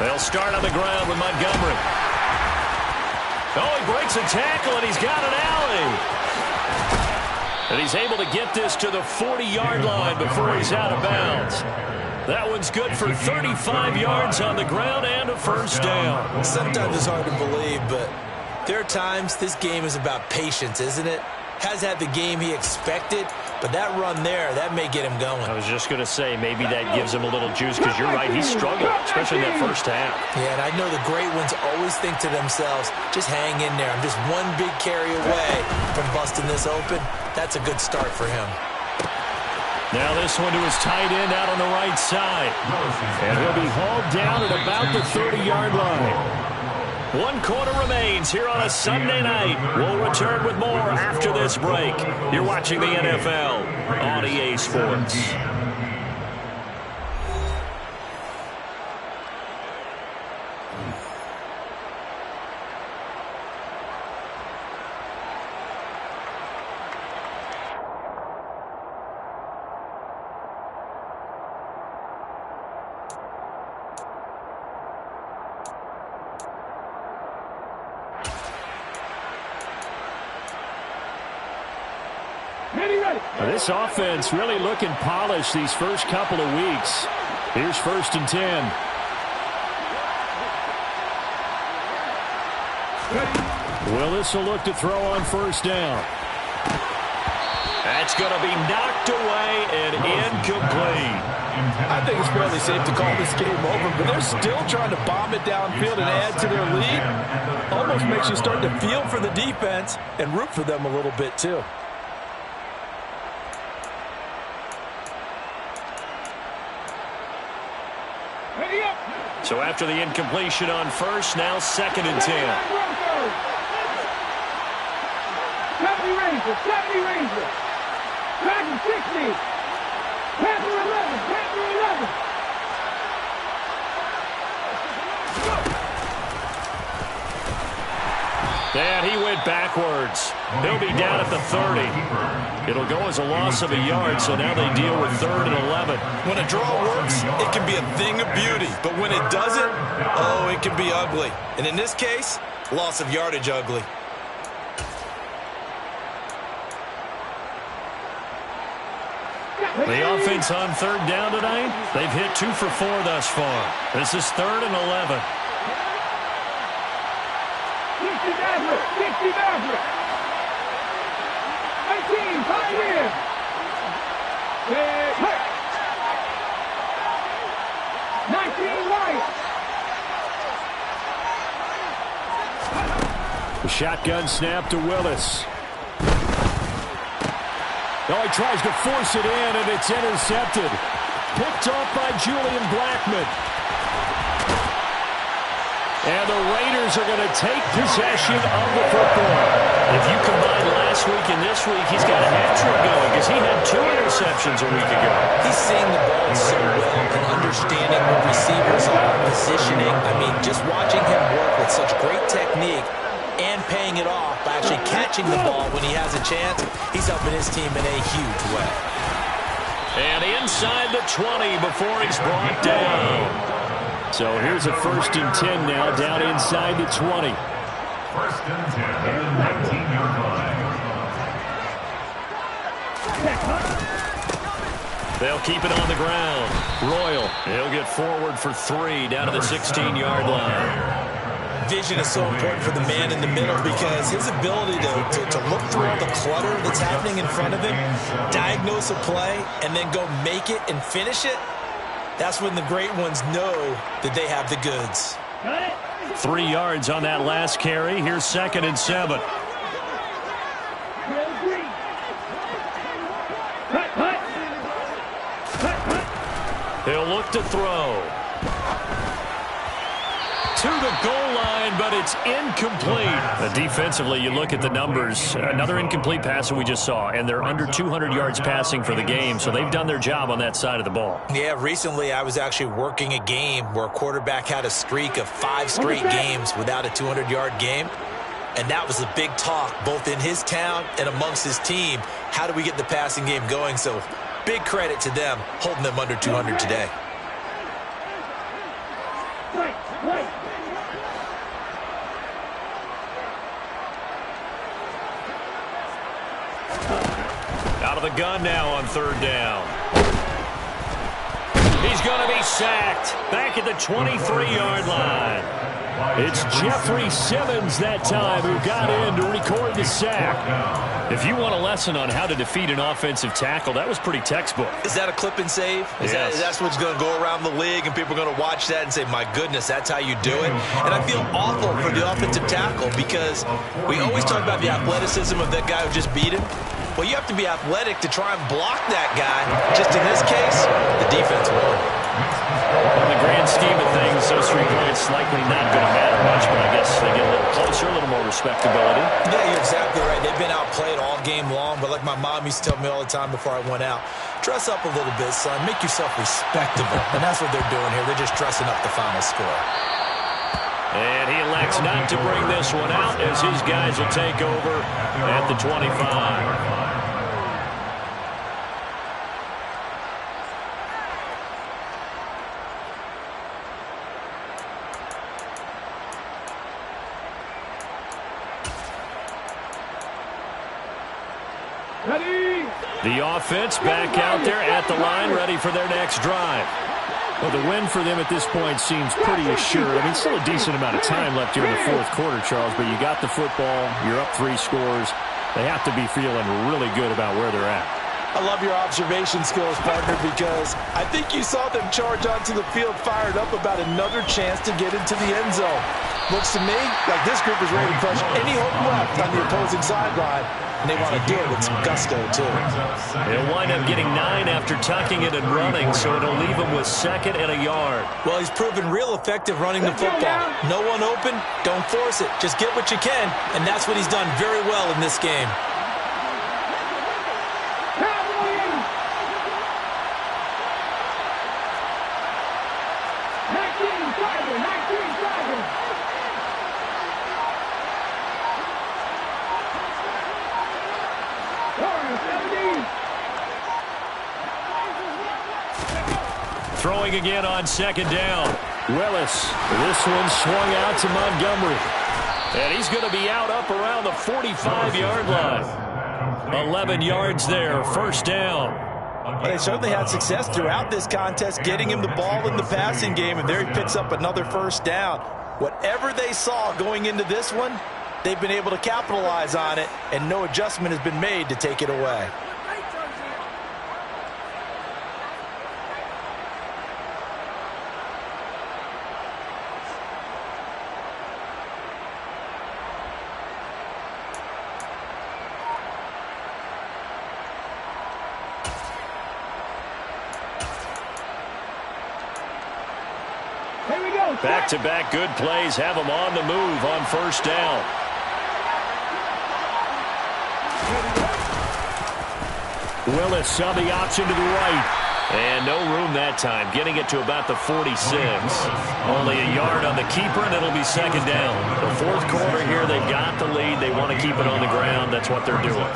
They'll start on the ground with Montgomery. Oh, he breaks a tackle, and he's got an alley. And he's able to get this to the 40-yard line before he's out of bounds. That one's good for 35 yards on the ground and a first down. Sometimes it's hard to believe, but there are times this game is about patience, isn't it? Has had the game he expected, but that run there, that may get him going. I was just going to say, maybe that gives him a little juice, because you're right, he struggled, especially in that first half. Yeah, and I know the great ones always think to themselves, just hang in there. I'm just one big carry away from busting this open. That's a good start for him. Now this one to his tight end out on the right side. And he'll be hauled down at about the 30-yard line. 1 quarter remains here on a Sunday night. We'll return with more after this break. You're watching the NFL on EA Sports. This offense really looking polished these first couple of weeks. Here's 1st and 10. Willis will look to throw on 1st down. That's going to be knocked away and incomplete. I think it's fairly safe to call this game over, but they're still trying to bomb it downfield and add to their lead. Almost makes you start to feel for the defense and root for them a little bit too. So after the incompletion on 1st, now 2nd and 10. 70 Rangers, 70 Rangers. Dragon 60. Panther 11, Panther 11. And he went backwards. He'll be down at the 30. It'll go as a loss of a yard, so now they deal with 3rd and 11. When a draw works, it can be a thing of beauty. But when it doesn't, oh, it can be ugly. And in this case, loss of yardage ugly. The offense on 3rd down tonight, they've hit 2 for 4 thus far. This is 3rd and 11. 60 Maverick. 18, Pioneer. 19, White. The shotgun snap to Willis. Oh, he tries to force it in, and it's intercepted. Picked off by Julian Blackman. And the Raiders are going to take possession of the football. If you combine last week and this week, he's got a hat-trick going because he had 2 interceptions a week ago. He's seeing the ball so well and understanding what receivers are, positioning. I mean, just watching him work with such great technique and paying it off by actually catching the ball when he has a chance, he's helping his team in a huge way. And inside the 20 before he's brought down. So here's a 1st and 10 now, down inside the 20. 1st and 10 at the 19-yard line. They'll keep it on the ground. Royal, he'll get forward for 3 down to the 16-yard line. Vision is so important for the man in the middle because his ability to look through all the clutter that's happening in front of him, diagnose a play, and then go make it and finish it, that's when the great ones know that they have the goods. 3 yards on that last carry. Here's 2nd and 7. He'll look to throw. To the goal line, but it's incomplete. Defensively, you look at the numbers. Another incomplete pass that we just saw, and they're under 200 yards passing for the game, so they've done their job on that side of the ball. Yeah, recently I was actually working a game where a quarterback had a streak of 5 straight games without a 200-yard game. And that was a big talk, both in his town and amongst his team. How do we get the passing game going? So big credit to them, holding them under 200 today. Out of the gun now on third down. He's going to be sacked back at the 23-yard line. It's Jeffrey Simmons that time who got in to record the sack. If you want a lesson on how to defeat an offensive tackle, that was pretty textbook. Is that a clip and save? Yes. That's what's going to go around the league, and people are going to watch that and say, my goodness, that's how you do it? And I feel awful for the offensive tackle because we always talk about the athleticism of that guy who just beat him. Well, you have to be athletic to try and block that guy. Just in this case, the defense won. In the grand scheme of things, those 3 points likely not going to matter much, but I guess they get a little closer, a little more respectability. Yeah, you're exactly right. They've been outplayed all game long, but like my mom used to tell me all the time before I went out, dress up a little bit, son. Make yourself respectable. And that's what they're doing here. They're just dressing up the final score. And he elects not to bring this one out as his guys will take over at the 25. Ready? The offense back out there at the line, ready for their next drive. Well, the win for them at this point seems pretty assured. I mean, still a decent amount of time left here in the fourth quarter, Charles, but you got the football, you're up 3 scores. They have to be feeling really good about where they're at. I love your observation skills, partner, because I think you saw them charge onto the field fired up about another chance to get into the end zone. Looks to me like this group is ready to crush any hope left on the opposing sideline, and they want to do it with some gusto, too. They'll wind up getting 9 after tucking it and running, so it'll leave them with 2nd and a yard. Well, he's proven real effective running the football. No one open, don't force it. Just get what you can, and that's what he's done very well in this game. Throwing again on 2nd down. Willis. This one swung out to Montgomery. And he's going to be out up around the 45-yard line. 11 yards there, 1st down. Well, they certainly had success throughout this contest, getting him the ball in the passing game, and there he picks up another 1st down. Whatever they saw going into this one, they've been able to capitalize on it, and no adjustment has been made to take it away. Back-to-back good plays have them on the move on 1st down. Willis on the option to the right. And no room that time, getting it to about the 46. Only a yard on the keeper, and it'll be 2nd down. The 4th quarter here, they've got the lead. They want to keep it on the ground. That's what they're doing.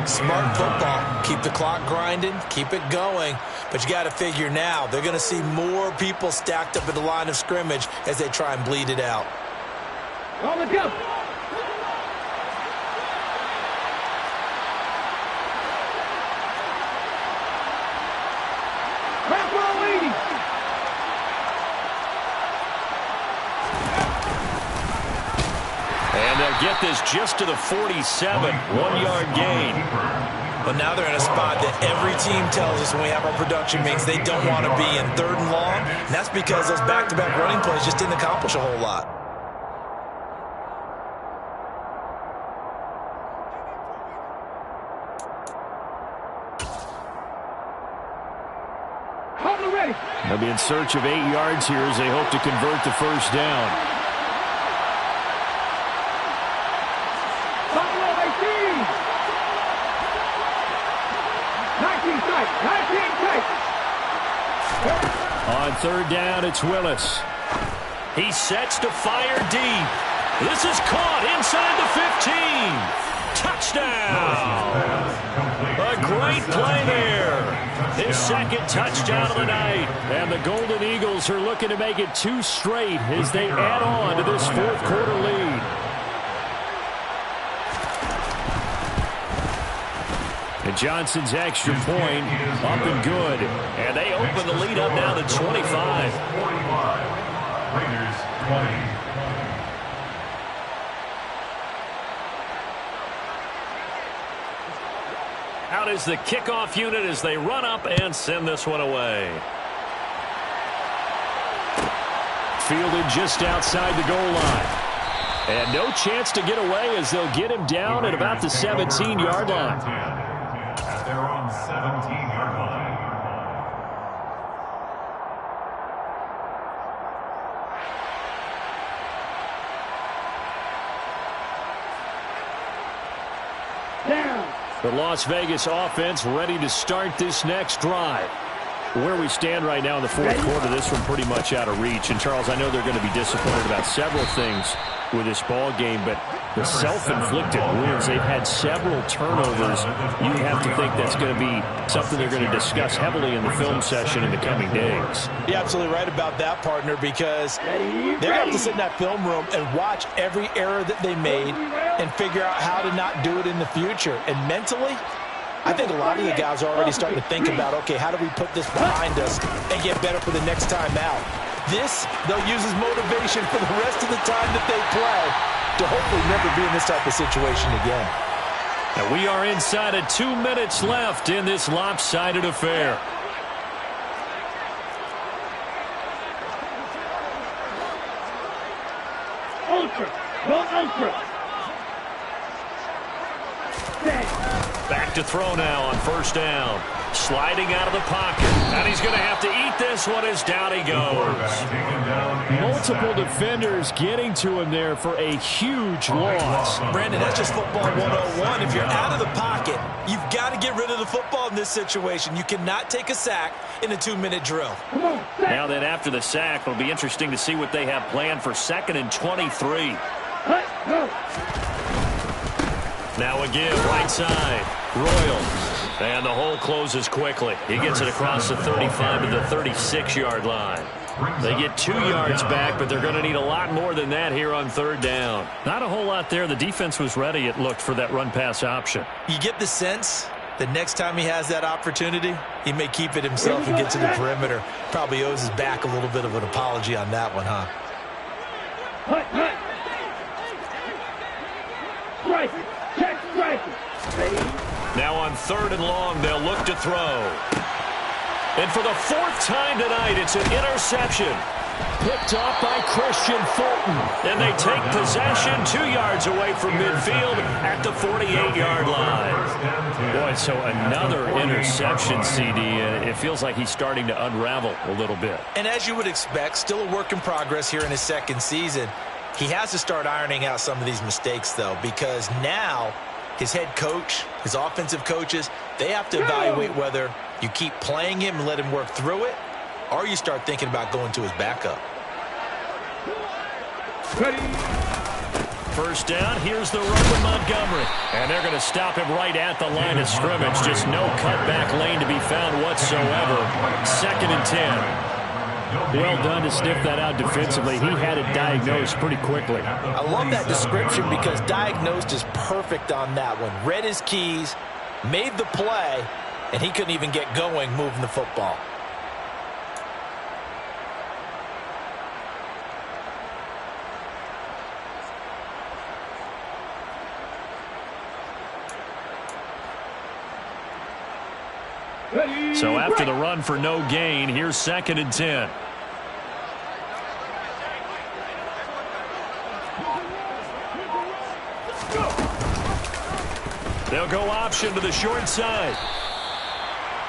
Smart football. Keep the clock grinding, keep it going. But you got to figure now, they're going to see more people stacked up at the line of scrimmage as they try and bleed it out. On the jump. And they'll get this just to the 47, 1-yard gain. But now they're in a spot that every team tells us when we have our production meetings they don't want to be in, 3rd and long. And that's because those back-to-back running plays just didn't accomplish a whole lot. They'll be in search of 8 yards here as they hope to convert the 1st down. On 3rd down, it's Willis. He sets to fire deep. This is caught inside the 15. Touchdown! A great play there. His second touchdown of the night. And the Golden Eagles are looking to make it 2 straight as they add on to this fourth quarter lead. And Johnson's extra point up and good. And they open the lead up now to 25. 45. Raiders 20. Out is the kickoff unit as they run up and send this one away. Fielded just outside the goal line. And no chance to get away as they'll get him down at about the 17-yard line. At their own 17-yard line. The Las Vegas offense ready to start this next drive. Where we stand right now in the fourth quarter, this one pretty much out of reach. And, Charles, I know they're going to be disappointed about several things with this ball game, but the self-inflicted wounds, they've had several turnovers. You have to think that's going to be something they're going to discuss heavily in the film session in the coming days. You're absolutely right about that, partner, because they're going to have to sit in that film room and watch every error that they made and figure out how to not do it in the future. And mentally, I think a lot of the guys are already starting to think about, okay, how do we put this behind us and get better for the next time out? This, they'll use as motivation for the rest of the time that they play to hopefully never be in this type of situation again. And we are inside of 2 minutes left in this lopsided affair. Ultra. Go ultra. Back to throw now on first down. Sliding out of the pocket. And he's going to have to eat this one as down he goes. Multiple defenders getting to him there for a huge loss. Brandon, that's just football 101. If you're out of the pocket, you've got to get rid of the football in this situation. You cannot take a sack in a 2-minute drill. Now then, after the sack, it'll be interesting to see what they have planned for 2nd and 23. Now a give, right side. Royal. And the hole closes quickly. He gets it across the 35 to the 36-yard line. They get 2 yards back, but they're going to need a lot more than that here on 3rd down. Not a whole lot there. The defense was ready, it looked, for that run-pass option. You get the sense that next time he has that opportunity, he may keep it himself and get to the perimeter. Probably owes his back a little bit of an apology on that one, huh? Strike it. Check strike it. Now on 3rd and long, they'll look to throw. And for the 4th time tonight, it's an interception. Picked off by Christian Fulton. And they take possession 2 yards away from midfield at the 48-yard line. Boy, so another interception, CD. It feels like he's starting to unravel a little bit. And as you would expect, still a work in progress here in his 2nd season. He has to start ironing out some of these mistakes, though, because now his head coach, his offensive coaches, they have to evaluate whether you keep playing him and let him work through it, or you start thinking about going to his backup. Ready. First down, here's the run with Montgomery. And they're going to him right at the line of scrimmage. Just no cutback lane to be found whatsoever. 2nd and 10. Well done to sniff that out defensively. He had it diagnosed pretty quickly. I love that description because diagnosed is perfect on that one. Read his keys, made the play, and he couldn't even get going moving the football. So after the run for no gain, here's 2nd and 10. They'll go option to the short side.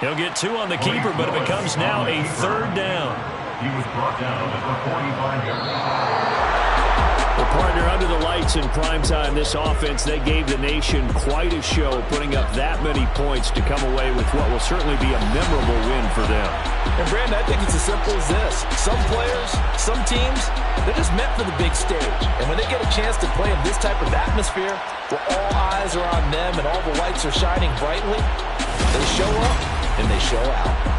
He'll get 2 on the keeper, but it becomes now a 3rd down. He was brought down at the 45-yard line. The partner under the lights minutes in primetime, this offense, they gave the nation quite a show, putting up that many points to come away with what will certainly be a memorable win for them. And, Brandon, I think it's as simple as this. Some players, some teams, they're just meant for the big stage. And when they get a chance to play in this type of atmosphere, where all eyes are on them and all the lights are shining brightly, they show up and they show out.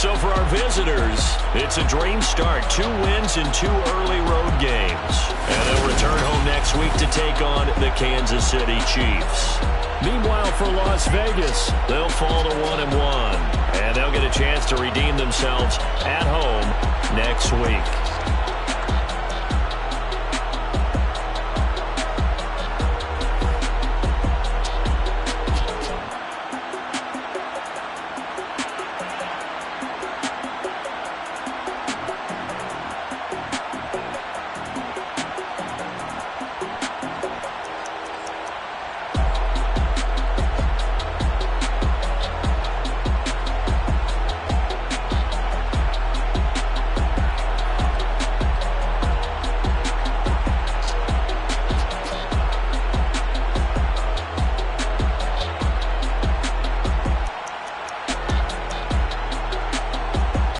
So for our visitors, it's a dream start. 2 wins in 2 early road games. And they'll return home next week to take on the Kansas City Chiefs. Meanwhile, for Las Vegas, they'll fall to 1-1. And they'll get a chance to redeem themselves at home next week.